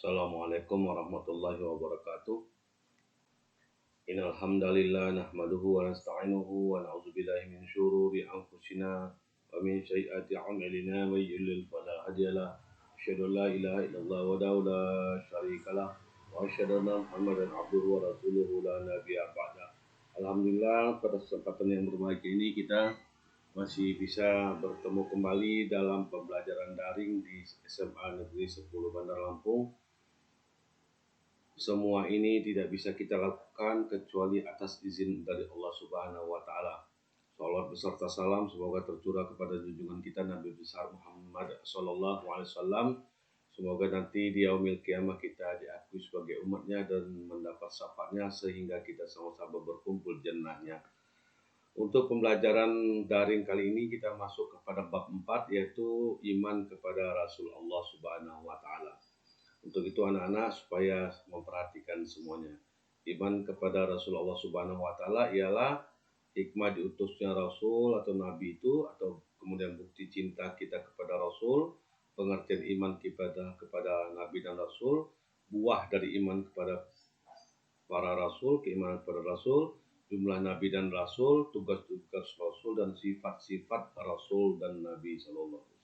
Assalamualaikum warahmatullahi wabarakatuh. Innal hamdalillah nahmaduhu wa nasta'inuhu wa na'udzubillahi min syururi anfusina wa min sayyiati a'malina may yudlil fala hadiyalah. Asyhadu an la ilaha illallah wahdahu la syarikalah wa asyhadu anna Muhammadan abduhu wa rasuluhu la nabiyya ba'da. Alhamdulillah, pada kesempatan yang berbahagia ini kita masih bisa bertemu kembali dalam pembelajaran daring di SMA Negeri 10 Bandar Lampung. Semua ini tidak bisa kita lakukan kecuali atas izin dari Allah Subhanahu wa Ta'ala. Salawat beserta salam semoga tercurah kepada junjungan kita Nabi besar Muhammad Sallallahu Alaihi Wasallam. Semoga nanti di yaumil qiyamah kita diakui sebagai umatnya dan mendapat syafaatnya sehingga kita sama-sama berkumpul jannahnya. Untuk pembelajaran daring kali ini kita masuk kepada bab 4, yaitu iman kepada Rasul Allah Subhanahu wa Ta'ala. Untuk itu anak-anak supaya memperhatikan semuanya. Iman kepada Rasulullah Subhanahu wa Ta'ala ialah hikmah diutusnya Rasul atau Nabi itu, atau kemudian bukti cinta kita kepada Rasul, pengertian iman kepada Nabi dan Rasul, buah dari iman kepada para Rasul, keimanan kepada Rasul, jumlah Nabi dan Rasul, tugas-tugas Rasul dan sifat-sifat Rasul dan Nabi Sallallahu Alaihi Wasallam.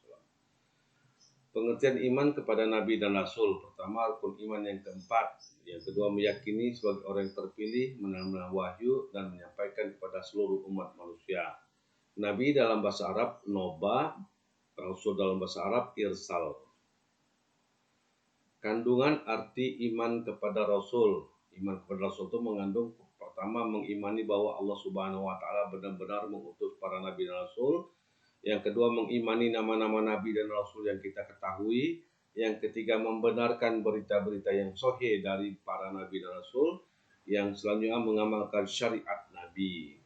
Pengertian iman kepada Nabi dan Rasul. Pertama, rukun iman yang keempat. Yang kedua, meyakini sebagai orang yang terpilih, menerima wahyu dan menyampaikan kepada seluruh umat manusia. Nabi dalam bahasa Arab Noba, Rasul dalam bahasa Arab Irsal. Kandungan arti iman kepada Rasul. Iman kepada Rasul itu mengandung, pertama, mengimani bahwa Allah Subhanahu wa Ta'ala benar-benar mengutus para Nabi dan Rasul. Yang kedua, mengimani nama-nama Nabi dan Rasul yang kita ketahui. Yang ketiga, membenarkan berita-berita yang sahih dari para Nabi dan Rasul. Yang selanjutnya, mengamalkan syariat Nabi.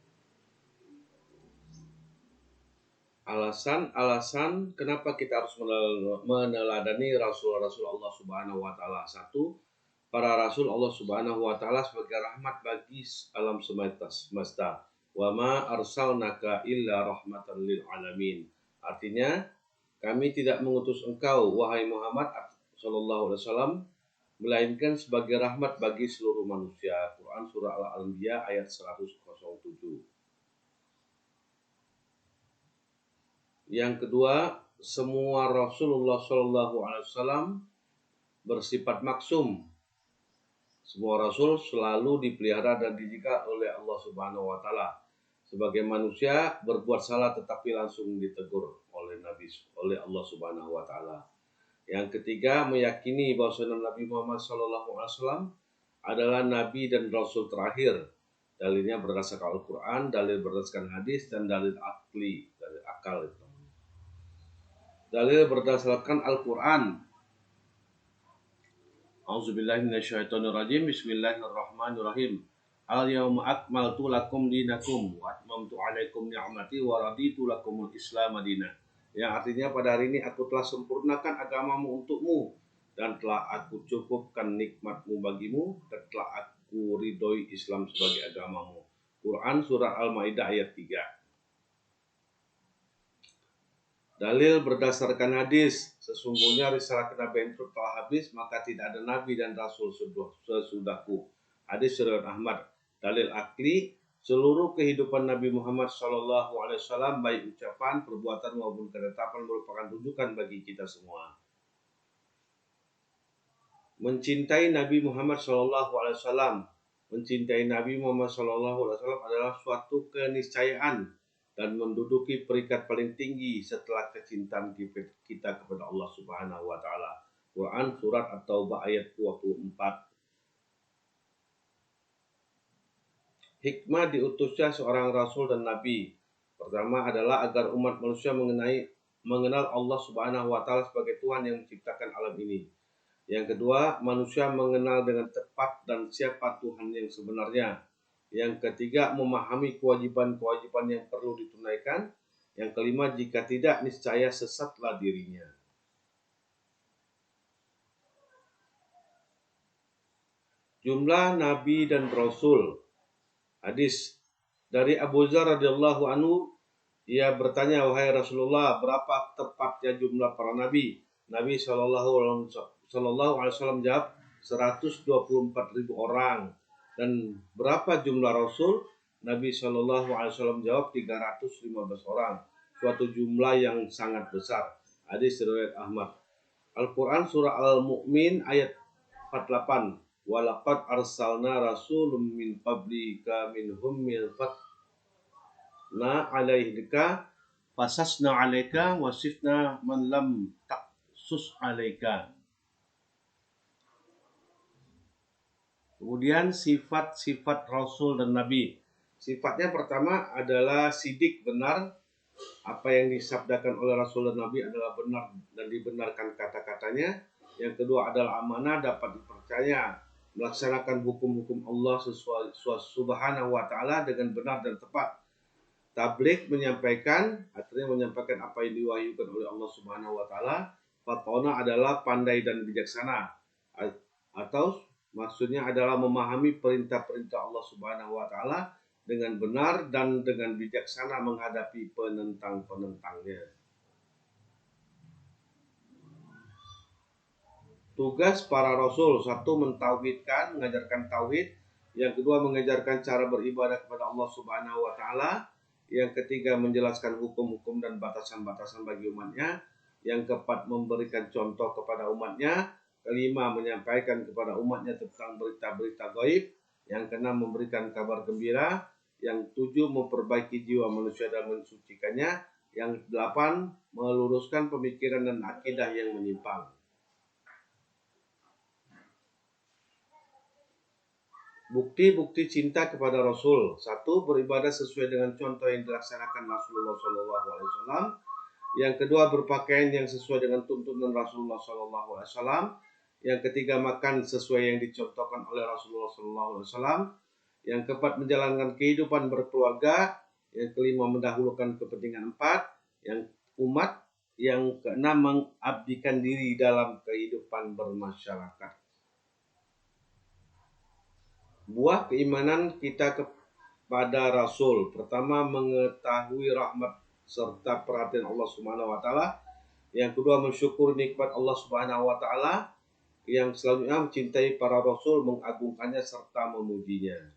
Alasan kenapa kita harus meneladani Rasul-Rasul Allah Subhanahu wa Ta'ala. Satu, para Rasul Allah Subhanahu wa Ta'ala sebagai rahmat bagi alam semesta. Wa ma arsalnaka illa rahmatan lil alamin. Artinya, kami tidak mengutus engkau wahai Muhammad sallallahu alaihi wasallam melainkan sebagai rahmat bagi seluruh manusia. Quran surah Al-Anbiya ayat 107. Yang kedua, semua Rasulullah sallallahu alaihi wasallam bersifat maksum. Semua rasul selalu dipelihara dan dijaga oleh Allah Subhanahu wa Ta'ala. Sebagai manusia berbuat salah tetapi langsung ditegur oleh Allah Subhanahu wa Ta'ala. Yang ketiga, meyakini bahwa Nabi Muhammad SAW adalah nabi dan rasul terakhir. Dalilnya berdasarkan Al-Quran, dalil berdasarkan hadis, dan dalil akli, dalil akal itu. Dalil berdasarkan Al-Quran. A'udzubillahi minasyaitonirrajim. Bismillahirrahmanirrahim. Al-yawma akmaltu lakum dinakum wa atmamtu alaikum ni'mati wa raditu lakumul Islam madinah. Yang artinya pada hari ini aku telah sempurnakan agamamu untukmu dan telah aku cukupkan nikmatmu bagimu dan telah aku ridhoi Islam sebagai agamamu. Quran surah Al-Maidah ayat 3. Dalil berdasarkan hadis, sesungguhnya risalah kenabian itu telah habis, maka tidak ada nabi dan rasul sesudahku. Hadis riwayat Ahmad. Dalil akli, seluruh kehidupan Nabi Muhammad SAW, baik ucapan, perbuatan maupun ketetapan, merupakan rujukan bagi kita semua. Mencintai Nabi Muhammad SAW, mencintai Nabi Muhammad SAW adalah suatu keniscayaan dan menduduki peringkat paling tinggi setelah kecintaan kita kepada Allah Subhanahu wa Ta'ala. Quran surat At-Taubah ayat 24. Hikmah diutusnya seorang rasul dan nabi. Pertama adalah agar umat manusia mengenal Allah Subhanahu wa Ta'ala sebagai Tuhan yang menciptakan alam ini. Yang kedua, manusia mengenal dengan tepat dan siapa Tuhan yang sebenarnya. Yang ketiga, memahami kewajiban-kewajiban yang perlu ditunaikan. Yang kelima, jika tidak, niscaya sesatlah dirinya. Jumlah nabi dan rasul. Hadis dari Abu Dzar radhiyallahu anhu, ia bertanya, wahai Rasulullah, berapa tepatnya jumlah para nabi? Nabi Shallallahu Alaihi Wasallam jawab 124.000 orang. Dan berapa jumlah Rasul? Nabi Shallallahu Alaihi Wasallam jawab 315 orang. Suatu jumlah yang sangat besar. Hadis riwayat Ahmad. Al-Quran surah Al-Mu'min ayat 48. Walaqad arsalna rasulun min qablika minhum min fatna alaihika fasasna alaika wasifna man lam taksus alaika. Kemudian sifat-sifat Rasul dan Nabi. Sifatnya pertama adalah sidik, benar. Apa yang disabdakan oleh Rasul dan Nabi adalah benar dan dibenarkan kata-katanya. Yang kedua adalah amanah, dapat dipercaya, melaksanakan hukum-hukum Allah sesuai subhanahu wa ta'ala dengan benar dan tepat. Tabligh menyampaikan, artinya menyampaikan apa yang diwahyukan oleh Allah subhanahu wa ta'ala. Fatona adalah pandai dan bijaksana, atau maksudnya adalah memahami perintah-perintah Allah subhanahu wa ta'ala dengan benar dan dengan bijaksana menghadapi penentang-penentangnya. Tugas para rasul, satu, mentauhidkan, mengajarkan tauhid. Yang kedua, mengajarkan cara beribadah kepada Allah subhanahu wa ta'ala. Yang ketiga, menjelaskan hukum-hukum dan batasan-batasan bagi umatnya. Yang keempat, memberikan contoh kepada umatnya. Kelima, menyampaikan kepada umatnya tentang berita-berita gaib. Yang keenam, memberikan kabar gembira. Yang tujuh, memperbaiki jiwa manusia dan mensucikannya. Yang delapan, meluruskan pemikiran dan akidah yang menyimpang. Bukti-bukti cinta kepada Rasul. Satu, beribadah sesuai dengan contoh yang dilaksanakan Rasulullah SAW. Yang kedua, berpakaian yang sesuai dengan tuntunan Rasulullah SAW. Yang ketiga, makan sesuai yang dicontohkan oleh Rasulullah SAW. Yang keempat, menjalankan kehidupan berkeluarga. Yang kelima, mendahulukan kepentingan yang umat. Yang keenam, mengabdikan diri dalam kehidupan bermasyarakat. Buah keimanan kita kepada Rasul. Pertama, mengetahui rahmat serta perhatian Allah Subhanahu wa taala. Yang kedua, mensyukur nikmat Allah Subhanahu wa taala. Yang selanjutnya, mencintai para rasul, mengagungkannya serta memujinya.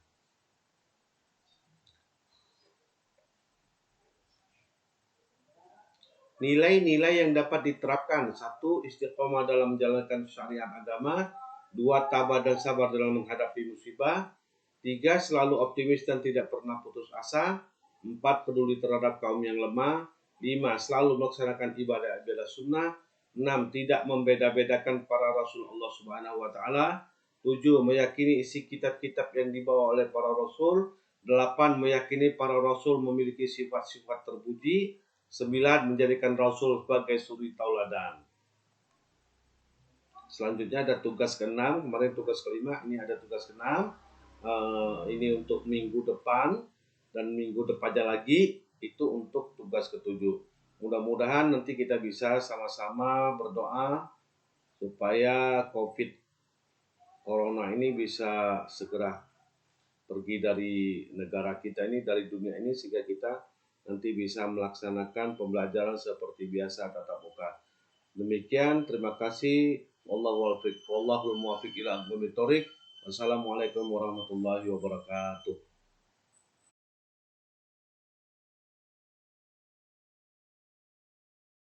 Nilai-nilai yang dapat diterapkan. Satu, istiqomah dalam menjalankan syariat agama. Dua, tabah dan sabar dalam menghadapi musibah. Tiga, selalu optimis dan tidak pernah putus asa. Empat, peduli terhadap kaum yang lemah. Lima, selalu melaksanakan ibadah sunnah. Enam, tidak membeda-bedakan para rasul Allah Subhanahu wa taala. Tujuh, meyakini isi kitab-kitab yang dibawa oleh para rasul. Delapan, meyakini para rasul memiliki sifat-sifat terpuji. Sembilan, menjadikan rasul sebagai suri tauladan. Selanjutnya ada tugas ke-6, kemarin tugas ke-5, ini ada tugas ke-6. Ini untuk minggu depan dan minggu depannya lagi itu untuk tugas ke-7. Mudah-mudahan nanti kita bisa sama-sama berdoa supaya COVID Corona ini bisa segera pergi dari negara kita ini, dari dunia ini, sehingga kita nanti bisa melaksanakan pembelajaran seperti biasa tatap muka. Demikian, terima kasih. Wallahul muwaffiq ila aqwamit thoriq. Wassalamualaikum warahmatullahi wabarakatuh.